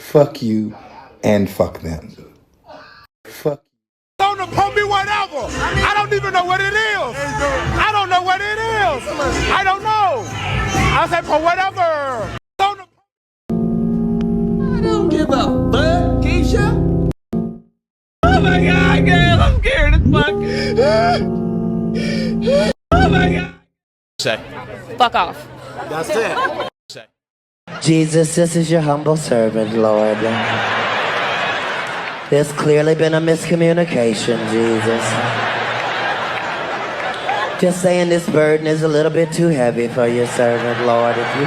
Fuck you and fuck them. Fuck. On the pump me whatever. I don't even know what it is. I don't know what it is. I don't know. I said for whatever. I don't give a fuck, Keisha. Oh my god, girl, I'm scared as fuck. Oh my god. Say. Fuck off. That's it. Say. Jesus, this is your humble servant, Lord. There's clearly been a miscommunication, Jesus. Just saying this burden is a little bit too heavy for your servant, Lord. If you...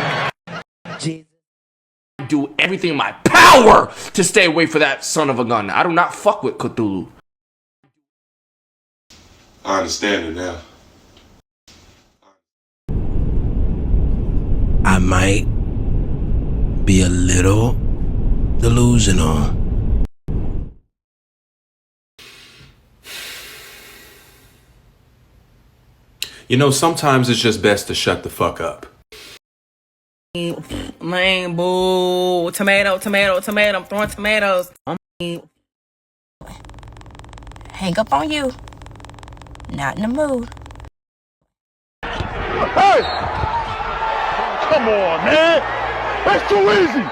Jesus. Do everything in my power to stay away from that son of a gun. I do not fuck with Cthulhu. I understand it now. I might be a little delusional. You know, sometimes it's just best to shut the fuck up. Man, boo. Tomato, tomato, tomato. I'm throwing tomatoes. Hang up on you. Not in the mood. Hey! Come on, man. That's too easy.